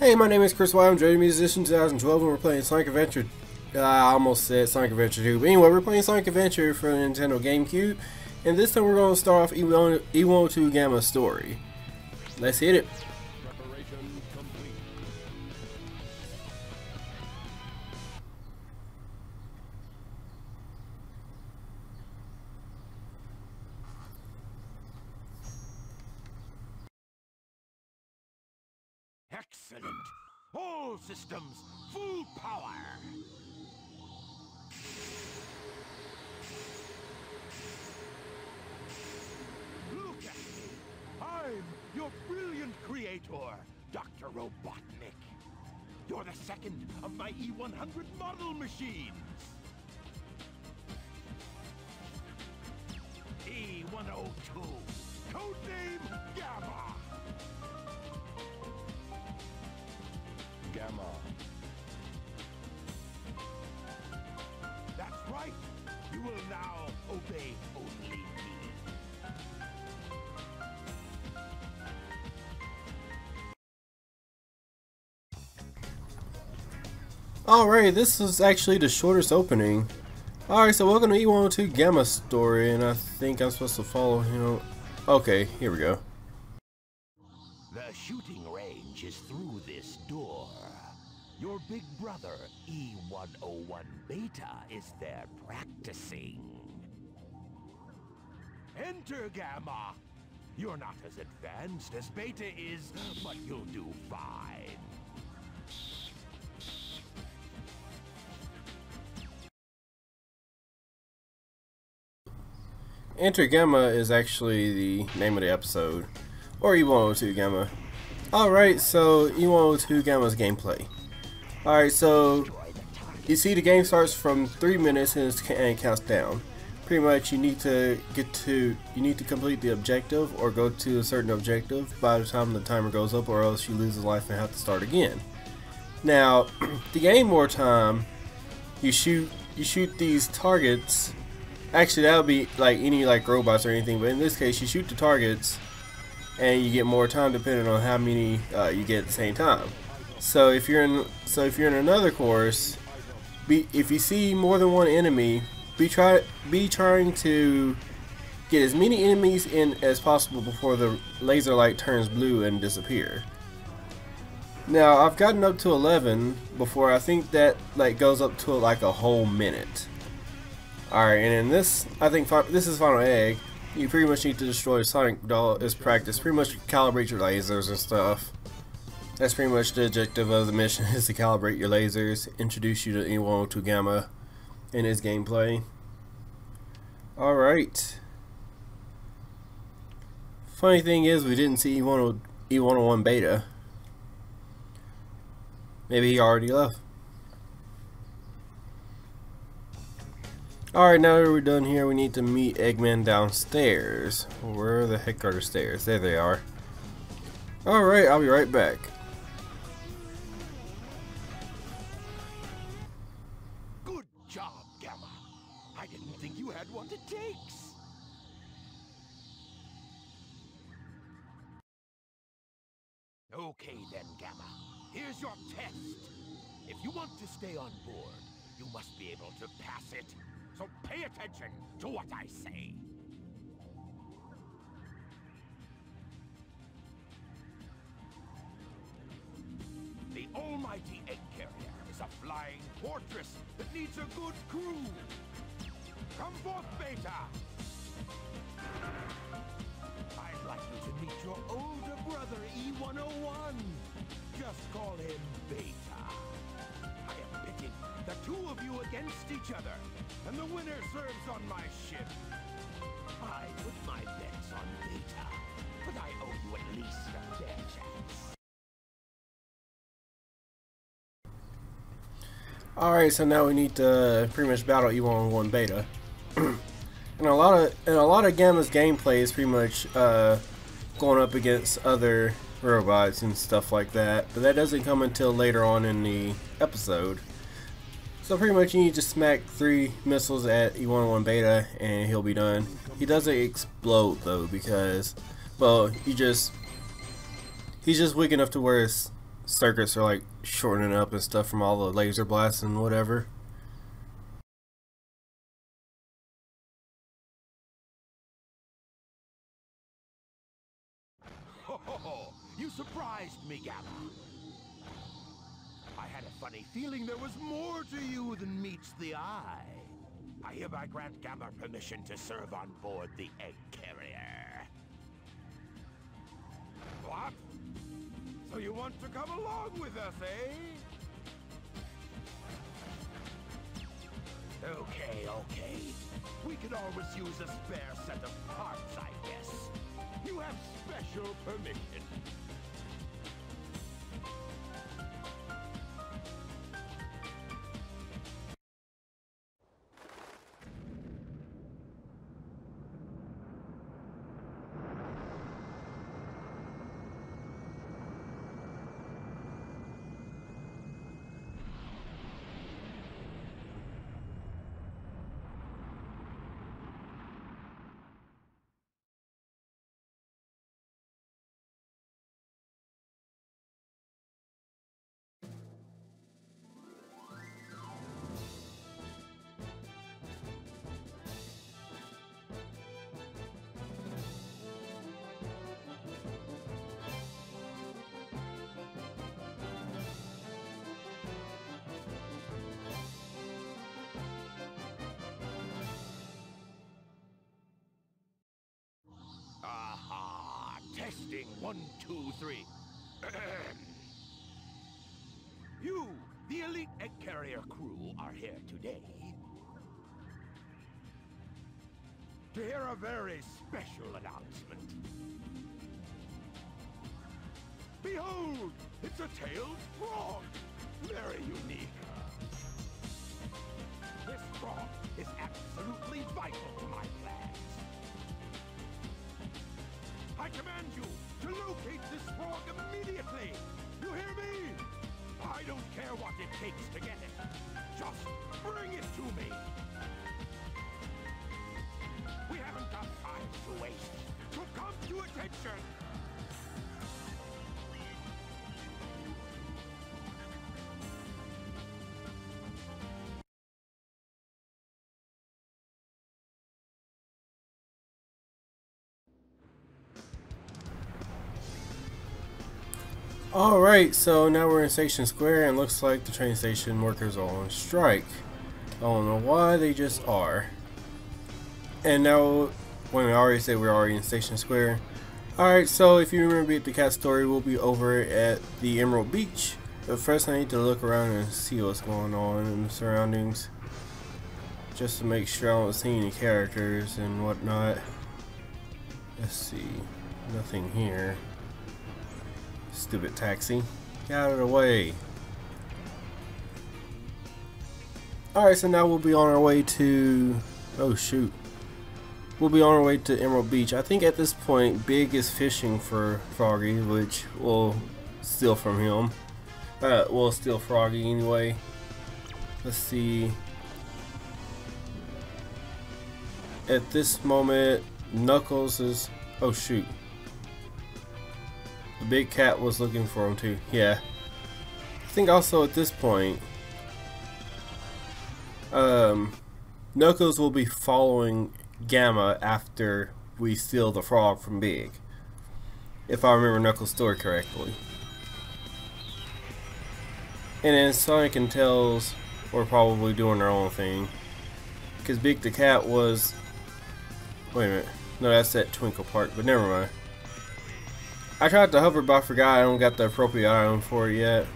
Hey, my name is Chris White. I'm Dreaded Musician 2012 and we're playing Sonic Adventure. I almost said Sonic Adventure 2. But anyway, we're playing Sonic Adventure for the Nintendo GameCube. And this time we're going to start off E102 Gamma Story. Let's hit it. Preparation complete. Excellent! All systems, full power! Look at me! I'm your brilliant creator, Dr. Robotnik. You're the second of my E100 model machines. E102, codename Gamma! Gamma. That's right! You will now obey only me. Alright, this is actually the shortest opening. Alright, so welcome to E102 Gamma Story, and I think I'm supposed to follow him. Okay, here we go. The shooting range is through this door. Your big brother, E101 Beta, is there practicing. Enter, Gamma! You're not as advanced as Beta is, but you'll do fine. Enter Gamma is actually the name of the episode, or E102 Gamma. Alright, so E102 Gamma's gameplay. Alright, so you see the game starts from 3 minutes and it counts down. Pretty much you need to complete the objective or go to a certain objective by the time the timer goes up, or else you lose a life and have to start again. Now, to gain more time, you shoot these targets. Actually, that would be like any robots or anything, but in this case you shoot the targets and you get more time depending on how many you get at the same time. So if you're in another course, if you see more than one enemy, be trying to get as many enemies in as possible before the laser light turns blue and disappear. Now I've gotten up to 11 before. I think that goes up to like a whole minute. Alright, and in this, I think this is Final Egg. You pretty much need to destroy Sonic Doll as practice. Pretty much calibrate your lasers and stuff. That's pretty much the objective of the mission, is to calibrate your lasers, introduce you to E102 Gamma in his gameplay. Alright. Funny thing is, we didn't see E101 Beta. Maybe he already left. Alright, now that we're done here, we need to meet Eggman downstairs. Where the heck are the stairs? There they are. Alright, I'll be right back. Good job, Gamma. I didn't think you had what it takes. Okay then, Gamma. Here's your test. If you want to stay on board, you must be able to pass it. So pay attention to what I say. The almighty Egg Carrier is a flying fortress that needs a good crew. Come forth, Beta! I'd like you to meet your older brother, E101. Just call him Beta. I am pitting the two of you against each other, and the winner serves on my ship. I put my bets on Beta, but I owe you at least a fair chance. Alright, so now we need to pretty much battle E101 Beta. and a lot of Gamma's gameplay is pretty much going up against other robots and stuff like that, but that doesn't come until later on in the episode. So pretty much you need to smack 3 missiles at E101 Beta and he'll be done. He doesn't explode though, because, well, he's just weak enough to where circuits are like shortening up and stuff from all the laser blasts and whatever. Ho! You surprised me, Gamma. I had a funny feeling there was more to you than meets the eye. I hereby grant Gamma permission to serve on board the egg carrier. What? So you want to come along with us, eh? Okay. We could always use a spare set of parts, I guess. You have special permission. Testing 1, 2, 3. You, the elite egg carrier crew, are here today to hear a very special announcement. Behold, it's a tailed frog, very unique. This frog is absolutely vital to my plans. I command you to locate this frog immediately! You hear me? I don't care what it takes to get it. Just bring it to me! We haven't got time to waste, so come to attention! Alright, so now we're in Station Square and looks like the train station workers are on strike. I don't know why, they just are. And now, when I already said we're already in Station Square. Alright, so if you remember the cat story, we'll be over at the Emerald Beach. But first I need to look around and see what's going on in the surroundings. Just to make sure I don't see any characters and whatnot. Let's see, nothing here. Stupid taxi. Get out of the way. Alright, so now we'll be on our way to... oh shoot. We'll be on our way to Emerald Beach. I think at this point Big is fishing for Froggy, which we'll steal from him. We'll steal Froggy anyway. Let's see. At this moment, Knuckles is... oh shoot. The big cat was looking for him too. Yeah. I think also at this point, Knuckles will be following Gamma after we steal the frog from Big. If I remember Knuckles' story correctly. And then Sonic and Tails were probably doing their own thing. Because Big the cat was... wait a minute. No, that's at Twinkle Park, but never mind. I tried to hover, but I forgot I don't got the appropriate item for it yet.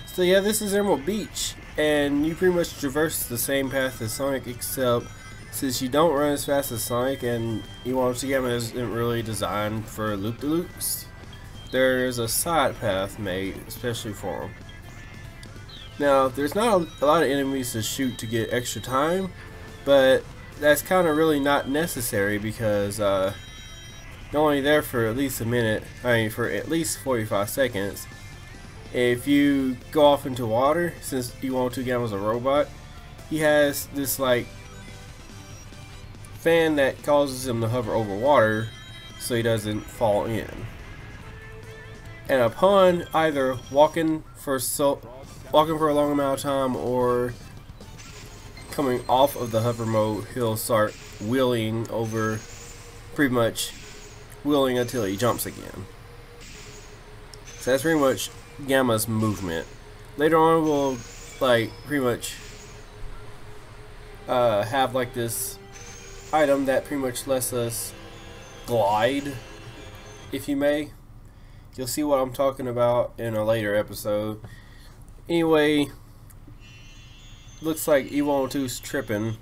So yeah, this is Emerald Beach, and you pretty much traverse the same path as Sonic, except since you don't run as fast as Sonic, and E102 Gamma isn't really designed for loop-de-loops, there's a side path made especially for them. Now, there's not a lot of enemies to shoot to get extra time, but that's kind of really not necessary because you're only there for at least a minute, for at least 45 seconds. If you go off into water, since E102 Gamma's a robot, he has this like fan that causes him to hover over water so he doesn't fall in. and upon either walking for a long amount of time or coming off of the hover mode, he'll start wheeling over, pretty much wheeling until he jumps again. So that's pretty much Gamma's movement. Later on we'll like pretty much have like this item that pretty much lets us glide, if you may. You'll see what I'm talking about in a later episode. Anyway, looks like E102's tripping.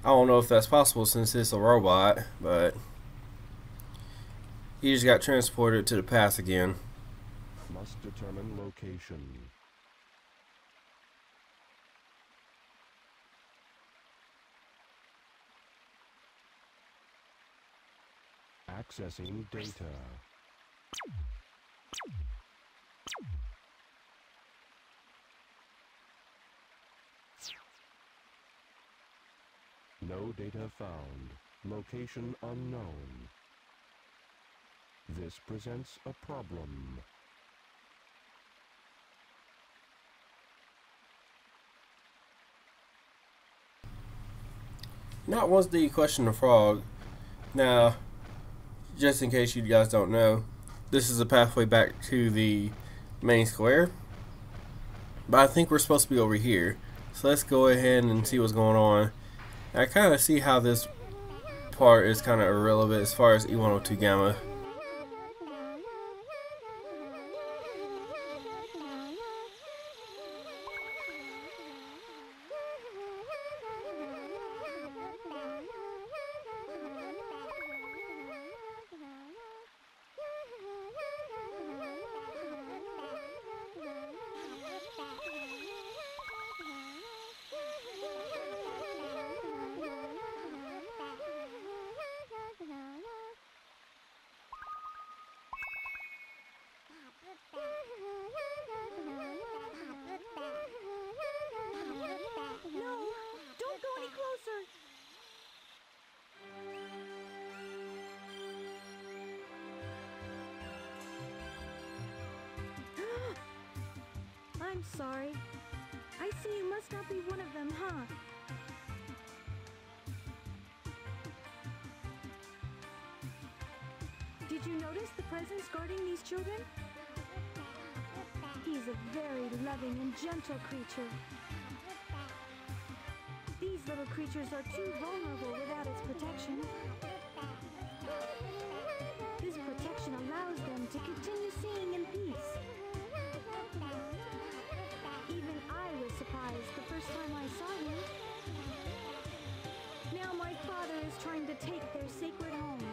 I don't know if that's possible since it's a robot, but he just got transported to the past again. Must determine location. Accessing data. No data found. Location unknown. This presents a problem. Not once do you question the frog. Now, just in case you guys don't know, this is a pathway back to the main square. But I think we're supposed to be over here. So let's go ahead and see what's going on. I kind of see how this part is kind of irrelevant as far as E102 Gamma. No, don't go any closer. I'm sorry. I see you must not be one of them, huh? Did you notice the presence guarding these children? He's a very loving and gentle creature. These little creatures are too vulnerable without its protection. This protection allows them to continue seeing in peace. Even I was surprised the first time I saw him. Now my father is trying to take their sacred home.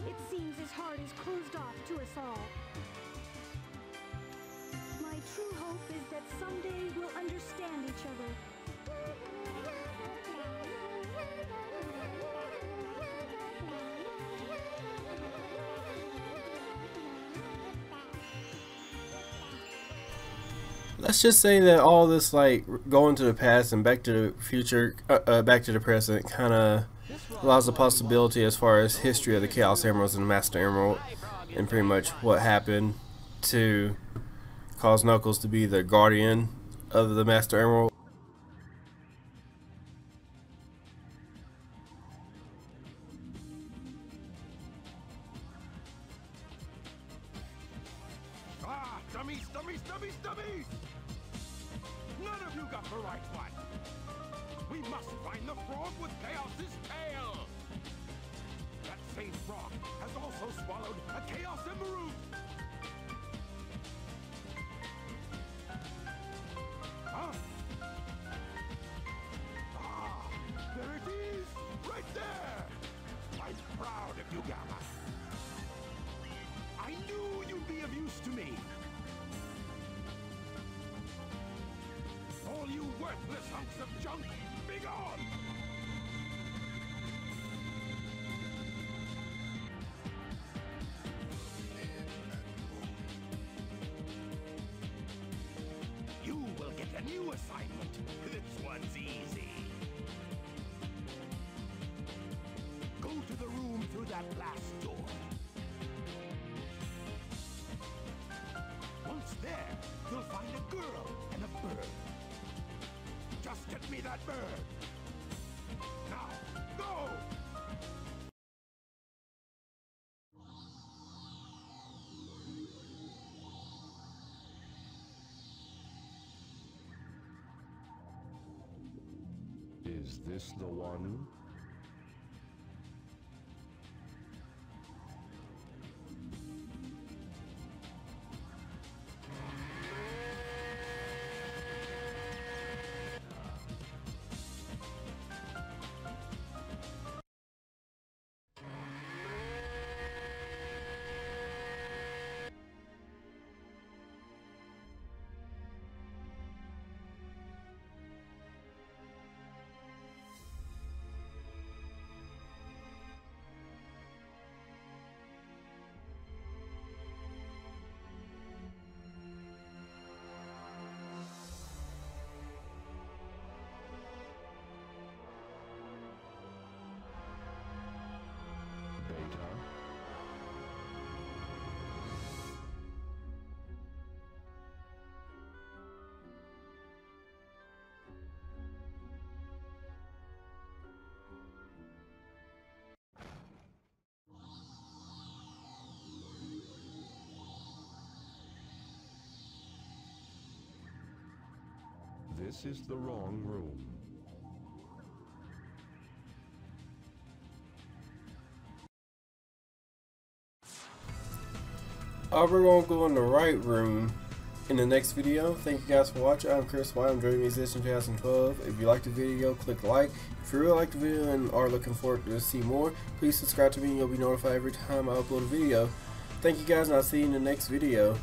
It seems his heart is closed off to us all. My true hope is that someday we'll understand each other. Let's just say that all this like going to the past and back to the future, back to the present, kind of allows a possibility as far as history of the Chaos Emeralds and the Master Emerald, and pretty much what happened to cause Knuckles to be the guardian of the Master Emerald. Ah, dummies, dummies, dummies, dummies! None of you got the right one. We must find the frog with Chaos's tail. That same frog has also swallowed a Chaos Emerald. Huh? Ah, there it is, right there. I'm proud of you, Gamma. I knew you'd be of use to me. All you worthless hunks of junk, be gone! You will get a new assignment. This one's easy. Go to the room through that last door. Get me that bird! Now, go! Is this the one? Beta? This is the wrong room. We're gonna go in the right room in the next video. Thank you guys for watching. I'm Chris White. I'm Dream Musician 2012. If you liked the video, click like. If you really like the video and are looking forward to see more, please subscribe to me and you'll be notified every time I upload a video. Thank you guys, and I'll see you in the next video.